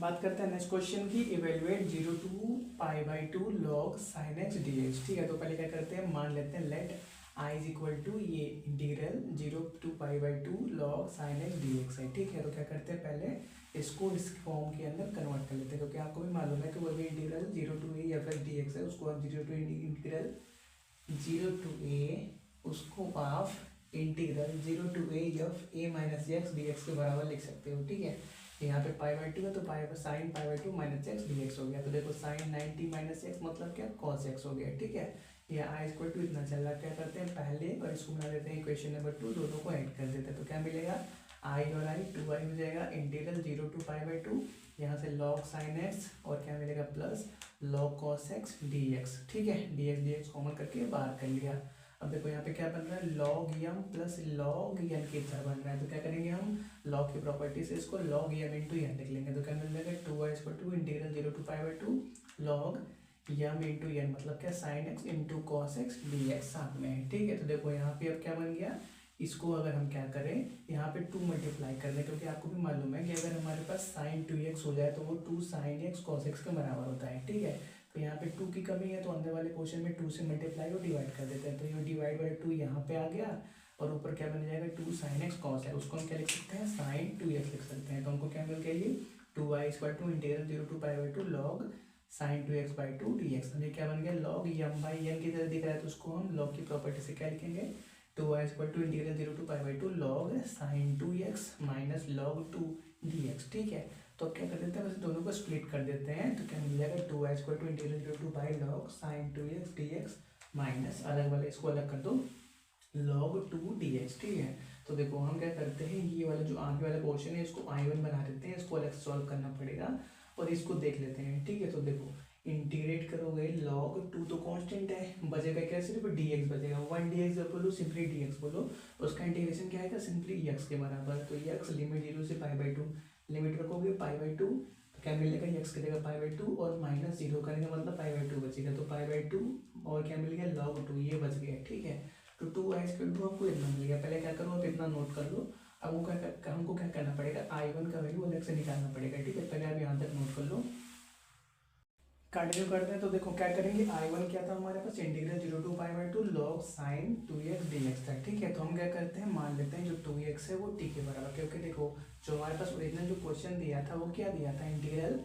बात करते हैं नेक्स्ट क्वेश्चन की। Evaluate 0 to π/2 log sin x dx। ठीक है, तो पहले क्या करते हैं, मान लेते हैं let I is equal to ये integral 0 to π/2 log sin x dx है। ठीक है, तो क्या करते हैं, पहले इसको इस फॉर्म के अंदर कन्वर्ट कर लेते हैं, क्योंकि आपको भी मालूम है कि वो भी integral 0 to a f x dx है, उसको आप 0 to इंटीग्रल 0 to a उसको आप integral 0 to a f a minus x d x के बराबर लिख सकते हो। ठीक है, यहाँ पे π/2 है तो sine π/2 minus x d x हो गया। तो देखो साइन 90 माइनस एक्स मतलब क्या, कॉस एक्स हो गया। ठीक है, ये आई इक्वल टू इतना चल रहा, क्या करते हैं पहले और इसको बना देते हैं इक्वेशन नंबर 2, दोनों को ऐड कर देते हैं। तो क्या मिलेगा, आई और आई 2i हो जाएगा, इंटीग्रल 0 to π/2 यहाँ से log साइन एक्स और क्या मिलेगा plus log cos x d x. ठीक है, डी एक्स कॉमन करके बाहर कर लिया। अब देखो यहाँ पे क्या बन रहा है, log m plus log n की तरह बन रहा है। तो क्या करेंगे हम, log की प्रॉपर्टी से इसको log m इंटू n लिख लेंगे। तो क्या मिल जाएगा, 2y equal to integral 0 to π/2 log m into n मतलब क्या, sine x into cos x d x साथ में है। ठीक है, तो देखो यहाँ पे अब क्या बन गया, इसको अगर हम क्या करें, यहाँ पे 2 मल्टीप्लाई कर दें, क्योंकि आपको भी मालूम है कि अगर हमारे पास साइन 2x हो जाए तो वो 2 साइन एक्स कॉस एक्स के बराबर होता है। ठीक है, तो यहाँ पे 2 की कमी है तो अंदर वाले क्वेश्चन में 2 से मल्टीप्लाई और डिवाइड कर देते हैं। तो ये डिवाइड बाई 2 यहाँ पे आ गया और ऊपर क्या बन जाएगा, 2 साइन एक्स कॉस है, उसको हम क्या लिख सकते हैं, साइन 2x लिख सकते हैं। तो हमको क्या मिल गया, ये 2y equal to integral 0 to π/2 log sine 2x/2 dx। ये क्या बन गया, log m/n की तरह दिख रहा है, तो उसको हम log की प्रॉपर्टी से क्या लिखेंगे, 2y equal to integral 0 to π/2 log sine 2x minus log 2 dx। ठीक है, तो अब क्या कर देते हैं, बस दोनों को स्प्लिट कर देते हैं। तो क्या मिल जाएगा, 2y equal to integral 0 to π log sine 2x dx minus अलग वाले इसको अलग कर दो log 2 dx। ठीक है, तो देखो हम क्या करते हैं, ये वाला जो आगे वाला पोर्शन है इसको I1 बना देते हैं, इसको अलग सॉल्व करना पड़ेगा और इसको देख लेते हैं। ठीक है, तो देखो इंटीग्रेट करोगे log 2 तो कांस्टेंट है, बचेगा क्या, सिर्फ dx बचेगा। 1 dx जब बोलो सिंपली dx बोलो, उसका इंटीग्रेशन क्या आएगा, सिंपली x के बराबर। तो x लिमिट 0 से π/2 लिमिट रखोगे π/2 तो क्या मिलेगा, x की जगह π/2 और माइनस 0 करेंगे मतलब π/2 बचेगा। तो π/2 और क्या मिल गया, log 2 ये बच गया। ठीक है, तो 2y इक्वल टू आपको इतना मिल गया। पहले क्या करो, आप इतना नोट कर लो। अब हमको क्या करना पड़ेगा, I1 का वैल्यू अलग से निकालना पड़ेगा। ठीक है, पहले आप यहाँ तक नोट कर लो, कंटिन्यू करते हैं। तो देखो क्या करेंगे, I1 क्या था हमारे पास, integral 0 to π/2 log sine 2x dx था। ठीक है, तो हम क्या करते हैं, मान लेते हैं जो 2x है वो t के बराबर, क्योंकि देखो जो हमारे पास ओरिजिनल जो क्वेश्चन दिया था वो क्या दिया था, integral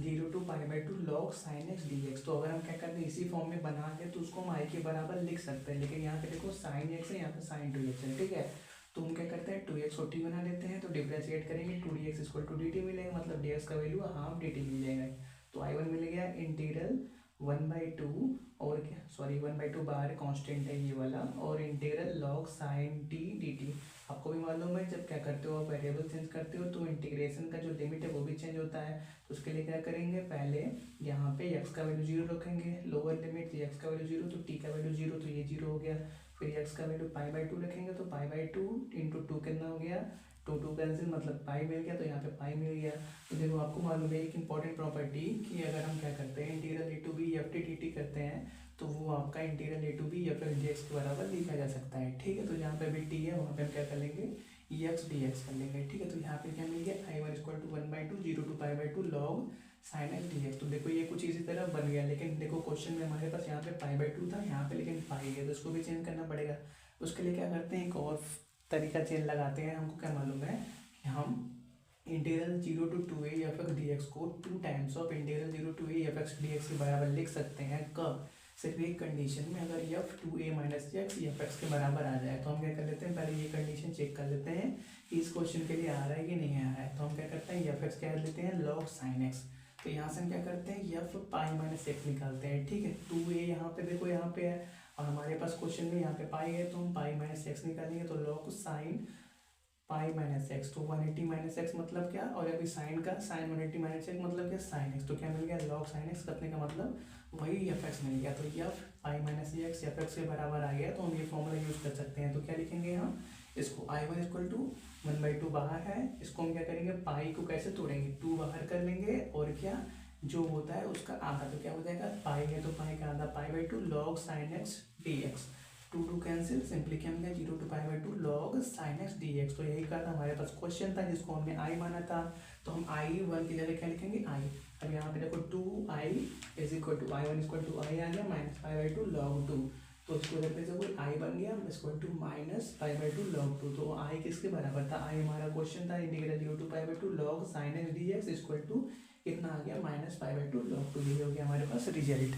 0 to π/2 log sine x dx। तो अगर हम क्या करते हैं, इसी फॉर्म में बना के तो उसको हम i के बराबर लिख सकते हैं, लेकिन यहाँ पे देखो साइन x है, यहाँ पे साइन 2x है। ठीक है, तो हम क्या करते हैं, 2x को t बना लेते हैं, तो डिफ्रेंशिएट करेंगे, 2dx इक्वल टू dt मिलेगा, मतलब dx का वैल्यू हाफ dt मिल जाएगा। तो I1 मिल गया इंटीग्रल 1/2 और क्या, सॉरी 1/2 बाहर कांस्टेंट है ये वाला, और integral log sine t dt। आपको भी मालूम है जब क्या करते हो, आप वेरिएबल चेंज करते हो तो इंटीग्रेशन का जो लिमिट है वो भी चेंज होता है। तो उसके लिए क्या करेंगे, पहले यहाँ पे x का वैल्यू 0 रखेंगे, लोअर लिमिट x का वैल्यू 0 तो t का वैल्यू 0 तो ये 0 हो गया। फिर x का वैल्यू π/2 रखेंगे, तो π/2 इंटू 2 कितना हो गया, 2 कैंसिल मतलब पाई मिल गया, तो यहाँ पे पाई मिल गया। तो देखो आपको मालूम है एक इंपॉर्टेंट प्रॉपर्टी कि अगर हम क्या करते हैं, integral a to b f dt करते हैं तो वो आपका integral a to b f dx के बराबर लिखा जा सकता है। ठीक है, तो जहाँ पे भी t है वहाँ पे हम क्या कर लेंगे, x dx कर लेंगे। ठीक है, तो यहाँ पे क्या मिल गया, I1 equal to 1/2 0 to π/2 log sine x dx। तो देखो ये कुछ इसी तरह बन गया, लेकिन देखो क्वेश्चन में हमारे पास यहाँ पे π/2 था, यहाँ पे लेकिन पाई है, तो इसको भी चेंज करना पड़ेगा। उसके लिए क्या करते हैं, एक और तरीका चेंज लगाते हैं। हमको क्या मालूम है कि हम integral 0 to 2a f x dx को 2 times of integral 0 to a f x dx के बराबर लिख सकते हैं। कब, सिर्फ एक कंडीशन में, अगर f 2a minus x f x के बराबर आ जाए। तो हम क्या कर लेते हैं, पहले ये कंडीशन चेक कर लेते हैं कि इस क्वेश्चन के लिए आ रहा है कि नहीं आ रहा है। तो हम क्या करते हैं, f x क्या लेते हैं, log साइन x। तो यहाँ से हम क्या करते हैं, f पाई माइनस एक्स निकालते हैं। ठीक है, 2a यहाँ पे देखो यहाँ पे है और हमारे पास क्वेश्चन में यहाँ पे पाई है, तो हम पाई माइनस एक्स निकालेंगे, तो log sine pi minus x, तो 180 माइनस एक्स मतलब क्या, और अभी साइन का साइन 180 माइनस एक्स मतलब क्या, साइन एक्स। तो क्या मिल गया, log साइन एक्स करने का मतलब वही एफ एक्स मिल गया। तो F pi minus x F x के बराबर आ गया, तो हम ये फॉर्मूला यूज कर सकते हैं। तो क्या लिखेंगे हम, इसको I1 इक्वल टू 1/2 बाहर है, इसको हम क्या करेंगे, पाई को कैसे तोड़ेंगे, 2 बाहर कर लेंगे और क्या जो होता है उसका आधा, तो क्या हो जाएगा, पाई है तो पाई का आधा, π/2 log sine x d x. To cancel, simply क्या मिला 0 to π/2 log sin x dx। तो यही कहा था, हमारे पास क्वेश्चन था जिसको हमने आई माना था, तो हम i1 की जगह क्या लिखेंगे आई। अब यहाँ पे देखो 2i is equal to i1 आ गया -π/2 log 2, तो इसको रखने से कोई आई बन गया इक्वल टू -π/2 log 2। तो आई किसके बराबर था, आई हमारा क्वेश्चन था integral 0 to π/2 log sin x dx equal to कितना आ गया -π/2 log 2। ये हो गया हमारे पास रिजल्ट।